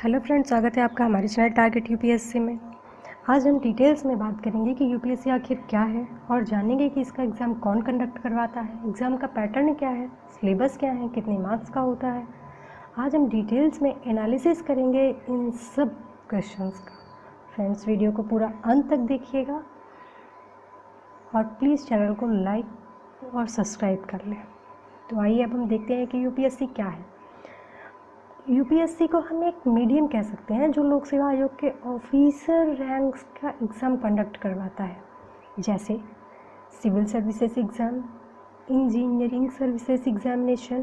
Hello friends, स्वागत है आपका हमारे चैनल टारगेट यूपीएससी में। आज हम डिटेल्स में बात करेंगे कि यूपीएससी आखिर क्या है और जानेंगे कि इसका एग्ज़ाम कौन कंडक्ट करवाता है, एग्ज़ाम का पैटर्न क्या है, सिलेबस क्या है, कितने मार्क्स का होता है। आज हम डिटेल्स में एनालिसिस करेंगे इन सब क्वेश्चंस का। फ्रेंड्स, वीडियो को पूरा अंत तक देखिएगा और प्लीज़ चैनल को लाइक और सब्सक्राइब कर लें। तो आइए अब हम देखते हैं कि यूपीएससी क्या है। यूपीएससी को हम एक मीडियम कह सकते हैं जो लोक सेवा आयोग के ऑफिसर रैंक्स का एग्ज़ाम कंडक्ट करवाता है, जैसे civil services exam, engineering services examination,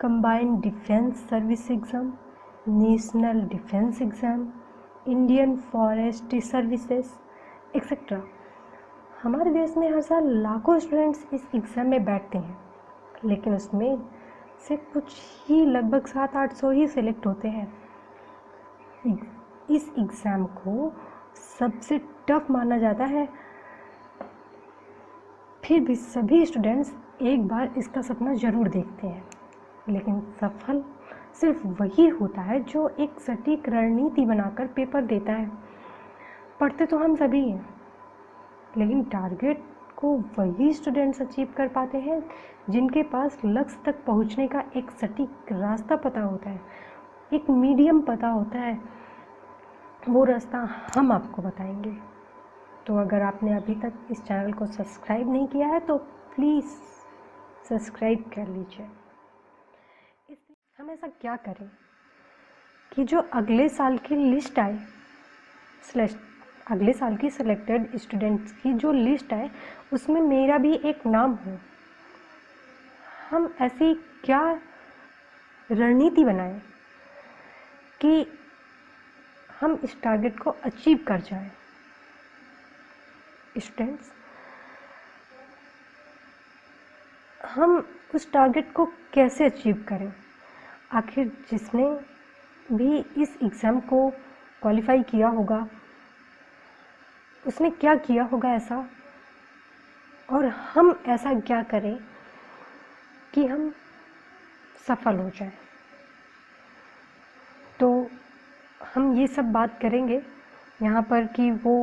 combined defence service exam, national defence exam, Indian forest services etcetera. हमारे देश में हर साल लाखों स्टूडेंट्स इस एग्ज़ाम में बैठते हैं, लेकिन उसमें से कुछ ही लगभग 700-800 ही सिलेक्ट होते हैं। इस एग्ज़ाम को सबसे टफ माना जाता है, फिर भी सभी स्टूडेंट्स एक बार इसका सपना ज़रूर देखते हैं, लेकिन सफल सिर्फ वही होता है जो एक सटीक रणनीति बनाकर पेपर देता है। पढ़ते तो हम सभी हैं, लेकिन टारगेट को वही स्टूडेंट्स अचीव कर पाते हैं जिनके पास लक्ष्य तक पहुंचने का एक सटीक रास्ता पता होता है, एक मीडियम पता होता है। वो रास्ता हम आपको बताएंगे। तो अगर आपने अभी तक इस चैनल को सब्सक्राइब नहीं किया है तो प्लीज़ सब्सक्राइब कर लीजिए। हम ऐसा क्या करें कि जो अगले साल की लिस्ट आए, अगले साल की सिलेक्टेड स्टूडेंट्स की जो लिस्ट आए उसमें मेरा भी एक नाम हो। हम ऐसी क्या रणनीति बनाएं कि हम इस टारगेट को अचीव कर जाएं। स्टूडेंट्स, हम उस टारगेट को कैसे अचीव करें? आखिर जिसने भी इस एग्ज़ाम को क्वालिफाई किया होगा उसने क्या किया होगा ऐसा, और हम ऐसा क्या करें कि हम सफल हो जाएं। तो हम ये सब बात करेंगे यहाँ पर कि वो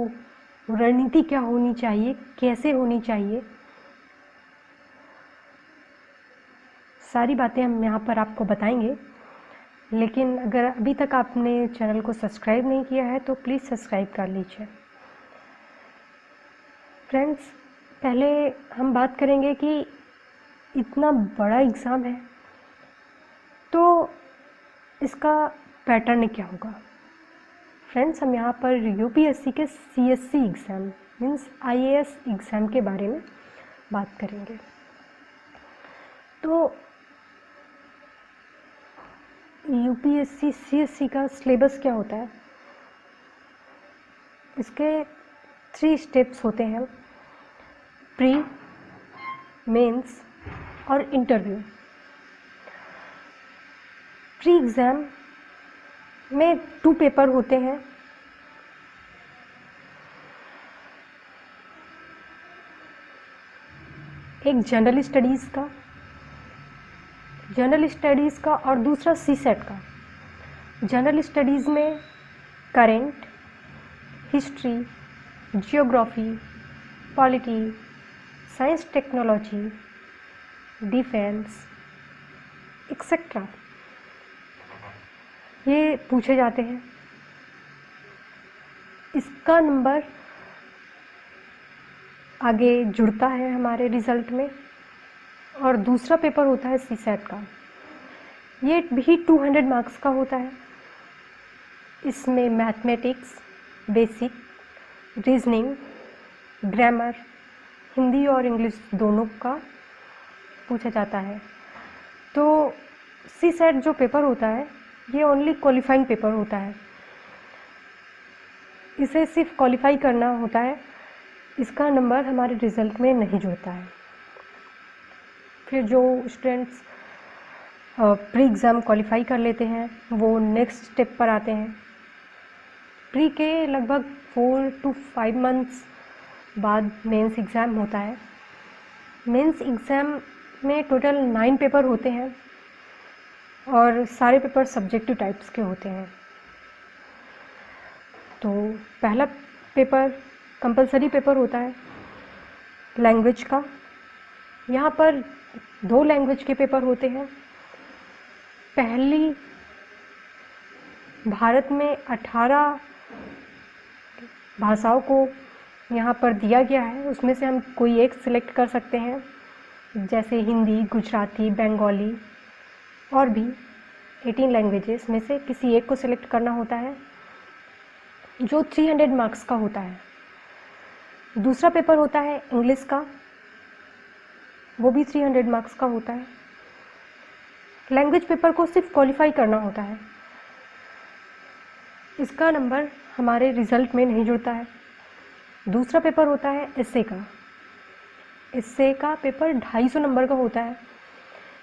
रणनीति क्या होनी चाहिए, कैसे होनी चाहिए। सारी बातें हम यहाँ पर आपको बताएंगे, लेकिन अगर अभी तक आपने चैनल को सब्सक्राइब नहीं किया है तो प्लीज़ सब्सक्राइब कर लीजिए। फ्रेंड्स, पहले हम बात करेंगे कि इतना बड़ा एग्ज़ाम है तो इसका पैटर्न क्या होगा। फ्रेंड्स, हम यहाँ पर यूपीएससी के CSC exam means IAS exam के बारे में बात करेंगे। तो यूपीएससी सीएससी का सिलेबस क्या होता है? इसके 3 स्टेप्स होते हैं: प्री, मेंस और इंटरव्यू। प्री एग्ज़ाम में 2 पेपर होते हैं। एक जनरल स्टडीज़ का और दूसरा सीसेट का। जनरल स्टडीज़ में current, history, geography, polity, science technology, defence etcetera ये पूछे जाते हैं। इसका नंबर आगे जुड़ता है हमारे रिज़ल्ट में। और दूसरा पेपर होता है सीसेट का। ये भी 200 मार्क्स का होता है। इसमें mathematics, basic, reasoning, grammar, Hindi और इंग्लिश दोनों का पूछा जाता है। तो सीसेट जो पेपर होता है ये ओनली क्वालिफाइंग पेपर होता है। इसे सिर्फ क्वालिफाई करना होता है, इसका नंबर हमारे रिज़ल्ट में नहीं जुड़ता है। फिर जो स्टूडेंट्स प्री एग्ज़ाम क्वालिफाई कर लेते हैं वो नेक्स्ट स्टेप पर आते हैं। प्री के लगभग 4 to 5 मंथ्स बाद मेंस एग्ज़ाम होता है। मेंस एग्ज़ाम में टोटल 9 पेपर होते हैं और सारे पेपर सब्जेक्टिव टाइप्स के होते हैं। तो पहला पेपर कंपलसरी पेपर होता है लैंग्वेज का। यहाँ पर 2 लैंग्वेज के पेपर होते हैं। पहली भारत में 18 भाषाओं को यहाँ पर दिया गया है, उसमें से हम कोई एक सिलेक्ट कर सकते हैं, जैसे हिंदी, गुजराती, बंगाली और भी 18 लैंग्वेजेस में से किसी एक को सिलेक्ट करना होता है, जो 300 मार्क्स का होता है। दूसरा पेपर होता है इंग्लिश का, वो भी 300 मार्क्स का होता है। लैंग्वेज पेपर को सिर्फ क्वालिफाई करना होता है, इसका नंबर हमारे रिज़ल्ट में नहीं जुड़ता है। दूसरा पेपर होता है एस्से का। एस्से का पेपर 250 नंबर का होता है।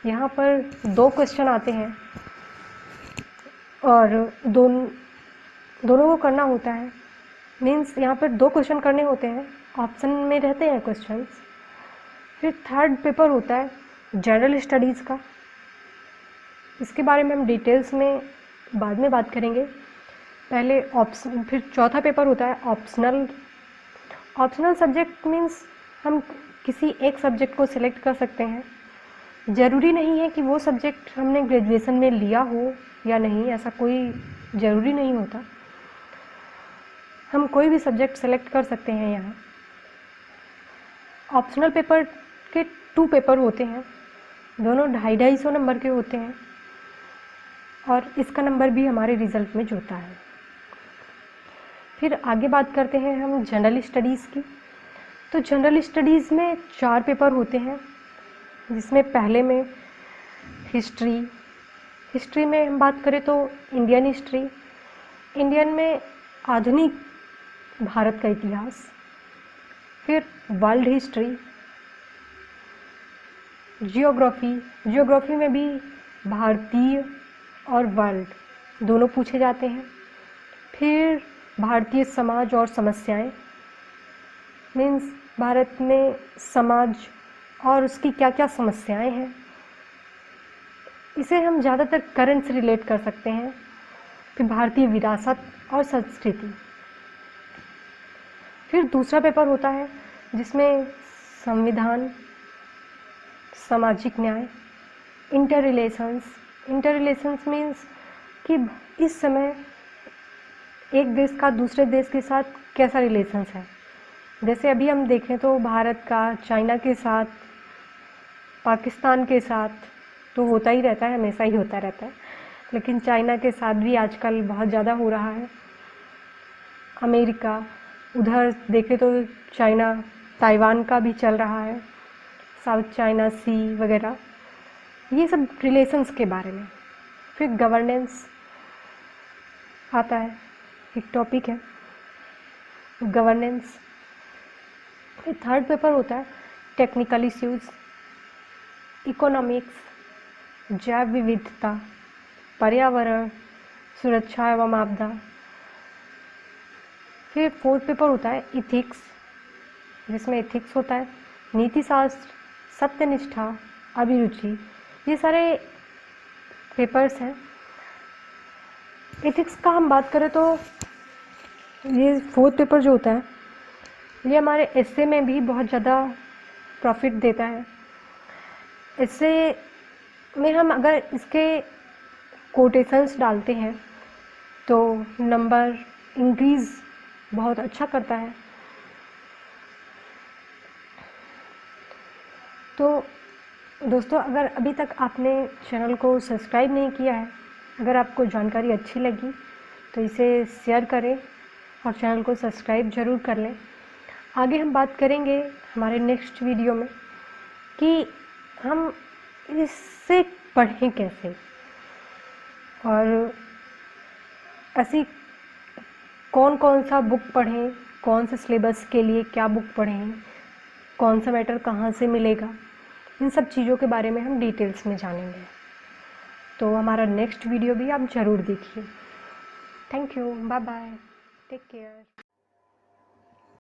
यहाँ पर 2 क्वेश्चन आते हैं और दोनों को करना होता है। मीन्स यहाँ पर 2 क्वेश्चन करने होते हैं, ऑप्शन में रहते हैं क्वेश्चंस। फिर थर्ड पेपर होता है जनरल स्टडीज़ का। इसके बारे में हम डिटेल्स में बाद में बात करेंगे। पहले फिर चौथा पेपर होता है ऑप्शनल। ऑप्शनल सब्जेक्ट मीन्स हम किसी एक सब्जेक्ट को सिलेक्ट कर सकते हैं। ज़रूरी नहीं है कि वो सब्जेक्ट हमने ग्रेजुएशन में लिया हो या नहीं, ऐसा कोई ज़रूरी नहीं होता। हम कोई भी सब्जेक्ट सेलेक्ट कर सकते हैं यहाँ। ऑप्शनल पेपर के 2 पेपर होते हैं, दोनों 250 नंबर के होते हैं और इसका नंबर भी हमारे रिज़ल्ट में जुड़ता है। फिर आगे बात करते हैं हम जनरल स्टडीज़ की। तो जनरल स्टडीज़ में 4 पेपर होते हैं, जिसमें पहले में हिस्ट्री में हम बात करें तो इंडियन हिस्ट्री, इंडियन में आधुनिक भारत का इतिहास। फिर वर्ल्ड हिस्ट्री, जियोग्राफी में भी भारतीय और वर्ल्ड दोनों पूछे जाते हैं। फिर भारतीय समाज और समस्याएं, मीन्स भारत में समाज और उसकी क्या क्या समस्याएं हैं, इसे हम ज़्यादातर करंट से रिलेट कर सकते हैं। फिर भारतीय विरासत और संस्कृति। फिर दूसरा पेपर होता है जिसमें संविधान, सामाजिक न्याय, इंटर रिलेशंस मीन्स कि इस समय एक देश का दूसरे देश के साथ कैसा रिलेशंस है। जैसे अभी हम देखें तो भारत का चाइना के साथ, पाकिस्तान के साथ तो होता ही रहता है, हमेशा ही होता रहता है, लेकिन चाइना के साथ भी आजकल बहुत ज़्यादा हो रहा है। अमेरिका, उधर देखें तो चाइना ताइवान का भी चल रहा है, साउथ चाइना सी वगैरह, ये सब रिलेशंस के बारे में। फिर गवर्नेंस आता है, एक टॉपिक है गवर्नेंस। फिर थर्ड पेपर होता है टेक्निकल इश्यूज़, इकोनॉमिक्स, जैव विविधता, पर्यावरण, सुरक्षा एवं आपदा। फिर फोर्थ पेपर होता है इथिक्स, जिसमें इथिक्स होता है नीति शास्त्र, सत्यनिष्ठा, अभिरुचि, ये सारे पेपर्स हैं। इथिक्स का हम बात करें तो ये फोर्थ पेपर जो होता है ये हमारे एस्से में भी बहुत ज़्यादा प्रॉफिट देता है। एस्से में हम अगर इसके कोटेशंस डालते हैं तो नंबर इंक्रीज़ बहुत अच्छा करता है। तो दोस्तों, अगर अभी तक आपने चैनल को सब्सक्राइब नहीं किया है, अगर आपको जानकारी अच्छी लगी तो इसे शेयर करें और चैनल को सब्सक्राइब ज़रूर कर लें। आगे हम बात करेंगे हमारे नेक्स्ट वीडियो में कि हम इससे पढ़ें कैसे और ऐसी कौन कौन सा बुक पढ़ें, कौन से सिलेबस के लिए क्या बुक पढ़ें, कौन सा मैटर कहाँ से मिलेगा, इन सब चीज़ों के बारे में हम डिटेल्स में जानेंगे। तो हमारा नेक्स्ट वीडियो भी आप ज़रूर देखिए। Thank you, bye bye, take care.